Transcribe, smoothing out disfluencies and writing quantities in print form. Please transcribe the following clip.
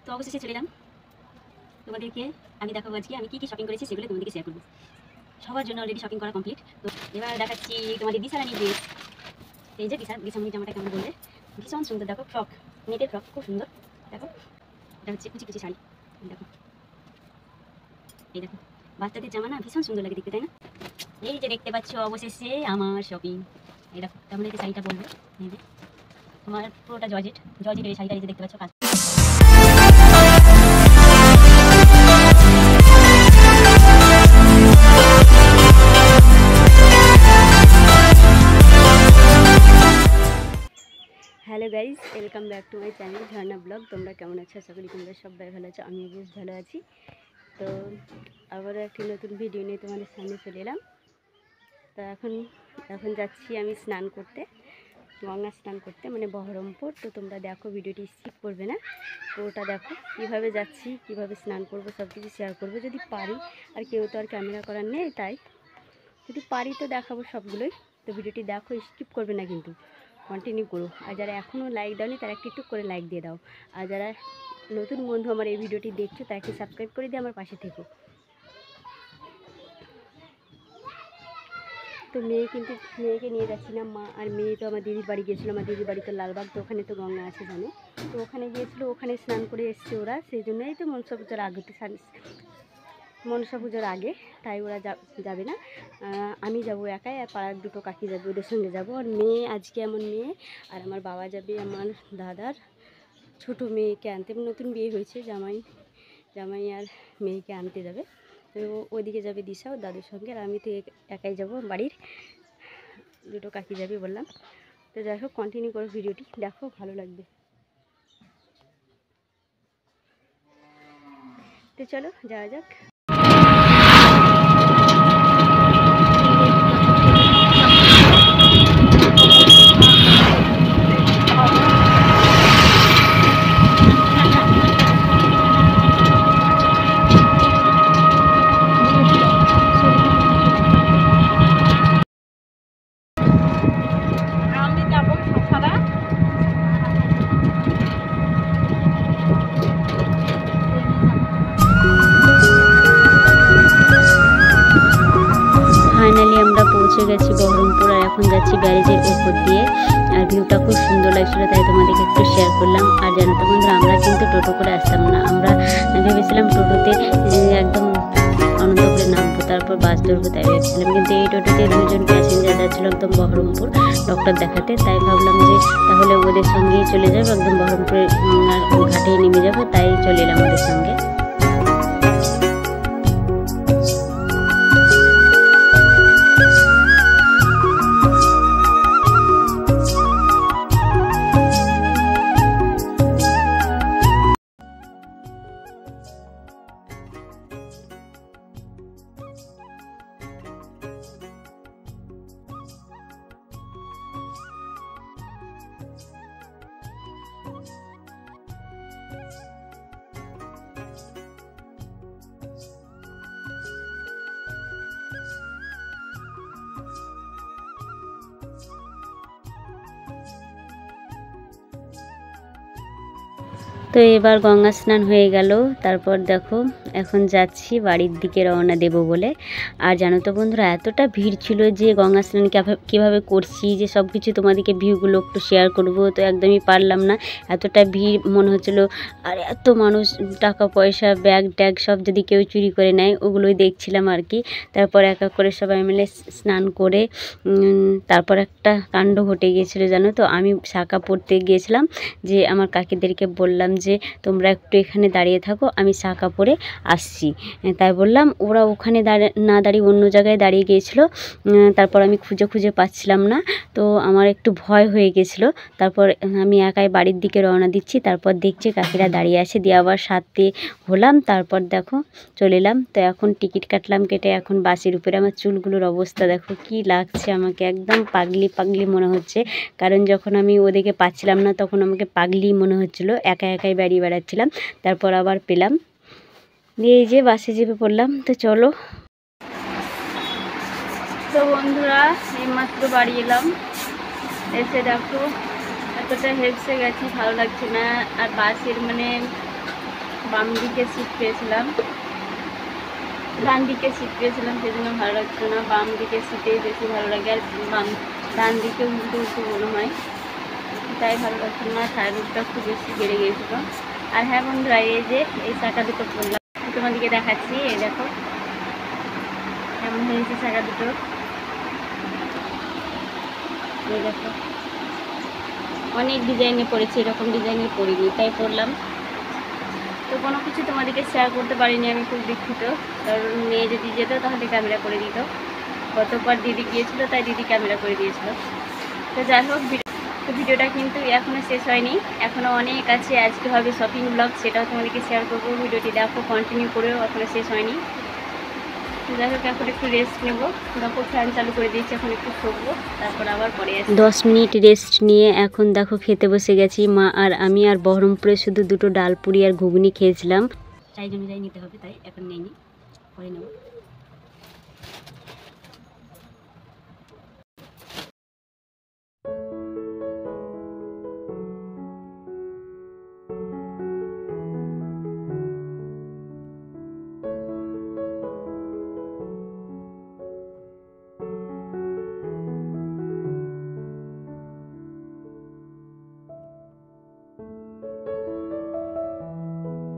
তো অবশেষে চলে এলাম, তোমাদেরকে আমি দেখাবো আজকে আমি কী শপিং করেছি সেগুলো তোমাদেরকে শেয়ার করবো। সবার জন্য অলরেডি শপিং করা কমপ্লিট। তো এবার দেখাচ্ছি তোমাদের দিশারানি ড্রেস। এই যে দিশামণি জামাটা কেমন বললে, ভীষণ সুন্দর। দেখো ফ্রক, নেটের ফ্রক, খুব সুন্দর। দেখো এটা হচ্ছে কুচি কুচি শাড়ি। দেখো এই দেখো বাচ্চাদের জামা না ভীষণ সুন্দর লাগে দেখতে, তাই না? এই যে দেখতে পাচ্ছ অবশেষে আমার শপিং। এই দেখো তেমন এই শাড়িটা বলবে, এই যে তোমার পুরোটা জর্জেটের এই শাড়িটা এই যে দেখতে পাচ্ছ। Hello guys, welcome back to my channel Jharna blog. তোমরা কেমন আছো? আশা করি তোমরা সবাই ভালো আছো, আমিও বেশ ভালো আছি। তো আবারও একটি নতুন ভিডিও নিয়ে তোমাদের সামনে চলে এলাম। তো এখন যাচ্ছি আমি স্নান করতে, গঙ্গা স্নান করতে, মানে বহরমপুর। তো তোমরা দেখো, ভিডিওটি স্কিপ করবে না, পুরোটা দেখো কীভাবে যাচ্ছি, কীভাবে স্নান করবো, সব কিছু শেয়ার করবো যদি পারি। আর কেউ তো আর ক্যামেরা করার নেই, তাই যদি পারি তো দেখাবো সবগুলোই। তো ভিডিওটি দেখো, স্কিপ করবে না কিন্তু, কন্টিনিউ করো। আর যারা এখনও লাইক দাওনি তারা একটু করে লাইক দিয়ে দাও। আর যারা নতুন বন্ধু আমার এই ভিডিওটি দেখছো তাকে সাবস্ক্রাইব করে দিয়ে আমার পাশে থেকো। তো মেয়েকে নিয়ে যাচ্ছিলাম, মা আর মেয়ে তো আমার দিদির বাড়ি গিয়েছিলো। আমার দিদির বাড়ি তো লালবাগ, তো ওখানে তো গঙ্গা আছে জানো। তো ওখানে গিয়েছিলো, ওখানে স্নান করে এসছে ওরা, সেই জন্যই তো মনসা পুজোর আগে, তাই ওরা যাবে না। আমি যাবো একাই, আর পাড়ার দুটো কাকি যাবে, ওদের সঙ্গে যাবো। আর মেয়ে আজকে আমার মেয়ে আর আমার বাবা যাবে আমার দাদার ছোটো মেয়েকে আনতে, নতুন বিয়ে হয়েছে, জামাই আর মেয়েকে আনতে যাবে। তো ওইদিকে যাবে দিশা ও দাদুর সঙ্গে, আর আমি তো একাই যাব, বাড়ির দুটো কাকি যাবে বললাম। তো যাই হোক, কন্টিনিউ করো ভিডিওটি, দেখো ভালো লাগবে। তো চলো যাওয়া যাক। ফাইনালি আমরা পৌঁছে গেছি বহরমপুর, আর এখন যাচ্ছি ব্যারেজের উপর দিয়ে। আর ভিউটা খুব সুন্দর লাগছিলো, তাই তোমাদেরকে একটু শেয়ার করলাম। আর জানো তো বন্ধুরা, আমরা কিন্তু টোটো করে আসতাম না, আমরা ভেবেছিলাম টোটোতে একদম আনন্দপুরে নামবো, তারপর বাস ধরবো, তাই ভেবেছিলাম। কিন্তু এই টোটোতে দুজন প্যাসেঞ্জার যাচ্ছিলো একদম বহরমপুর ডক্টর দেখাতে, তাই ভাবলাম যে তাহলে ওদের সঙ্গেই চলে যাবো, একদম বহরমপুরের ঘাটেই নেমে যাবো, তাই চলে এলাম ওদের সঙ্গে। তো এবার গঙ্গা স্নান হয়ে গেল, তারপর দেখো এখন যাচ্ছি বাড়ির দিকে রওনা দেব বলে। আর জানো তো বন্ধুরা, এতটা ভিড় ছিল যে গঙ্গা স্নান কীভাবে করছি, যে সব কিছু তোমাদেরকে ভিউগুলো একটু শেয়ার করব, তো একদমই পারলাম না। এতটা ভিড় মনে হচ্ছিলো, আর এত মানুষ, টাকা পয়সা ব্যাগ ট্যাগ সব যদি কেউ চুরি করে নেয়, ওগুলোই দেখছিলাম আর কি। তারপর এক এক করে সবাই মিলে স্নান করে তারপর একটা কাণ্ড ঘটে গিয়েছিলো জানো তো। আমি শাঁখা পরতে গিয়েছিলাম, যে আমার কাকিদেরকে বললাম যে তোমরা একটু এখানে দাঁড়িয়ে থাকো, আমি শাঁখা পরে আসছি, তাই বললাম। ওরা ওখানে না দাঁড়িয়ে অন্য জায়গায় দাঁড়িয়ে গিয়েছিলো। তারপর আমি খুঁজে পাচ্ছিলাম না, তো আমার একটু ভয় হয়ে গেছিলো। তারপর আমি একাই বাড়ির দিকে রওনা দিচ্ছি, তারপর দেখছি কাকিরা দাঁড়িয়ে আছে, দিয়ে আবার সাথে হলাম, তারপর দেখো চলে এলাম। তো এখন টিকিট কাটলাম, কেটে এখন বাসের উপরে। আমার চুলগুলোর অবস্থা দেখো কি লাগছে, আমাকে একদম পাগলি মনে হচ্ছে, কারণ যখন আমি ওদিকে পাচ্ছিলাম না তখন আমাকে পাগলি মনে হচ্ছিলো, একাই বেরিয়ে বেড়াচ্ছিলাম। তারপর আবার পেলাম, দিয়ে এই যে বাসে চেপে পড়লাম। তো চলো। তো বন্ধুরা, এইমাত্র বাড়ি এলাম, এসে দেখো এতটা হেঁপসে গেছি, ভালো লাগছে না। আর বাসের মানে বাম দিকে সিট পেয়েছিলাম, ডান দিকে সিট পেয়েছিলাম, সেজন্য ভালো লাগতো না। বাম দিকে সিটেই বেশি ভালো লাগে, আর ডান দিকে উল্টো উল্টো মনে হয়, তাই ভালো লাগতো না। থাইরয়েডটা খুব বেশি বেড়ে গিয়েছিলো। আর হ্যাঁ বন্ধুরা, এই যে এই চাকা দুটো পরলাম, তোমাদেরকে দেখাচ্ছি। এই দেখো কেমন হয়েছে চাকা দুটো, এই দেখো। অনেক ডিজাইনে পরেছি, এরকম ডিজাইনে পরিনি, তাই পরলাম। তো কোনো কিছু তোমাদেরকে শেয়ার করতে পারিনি, আমি খুব দুঃখিত। কারণ মেয়ে যদি যেত তাহলে ক্যামেরা করে দিত। গতবার দিদি গিয়েছিলো, তাই দিদি ক্যামেরা করে দিয়েছিল। তো যাই হোক, ভিডিওটা কিন্তু এখনও শেষ হয়নি, এখনও অনেক আছে। আজকে হবে শপিং ব্লগ, সেটাও তোমাদেরকে শেয়ার করবো। ভিডিওটি দেখো, কন্টিনিউ করেও, এখনও শেষ হয়নি। তো যাই হোক, এখন একটু রেস্ট নেবো। দেখো ফ্যান চালু করে দিয়েছি, এখন একটু শোবো, তারপর আবার পরে আসি। 10 মিনিট রেস্ট নিয়ে এখন দেখো খেতে বসে গেছি। মা আর আমি, আর বহরমপুরে শুধু দুটো ডাল পুরি আর ঘুগনি খেয়েছিলাম। সাইজ অনুযায়ী নিতে হবে, তাই এখন নেইনি, পরে নেবো।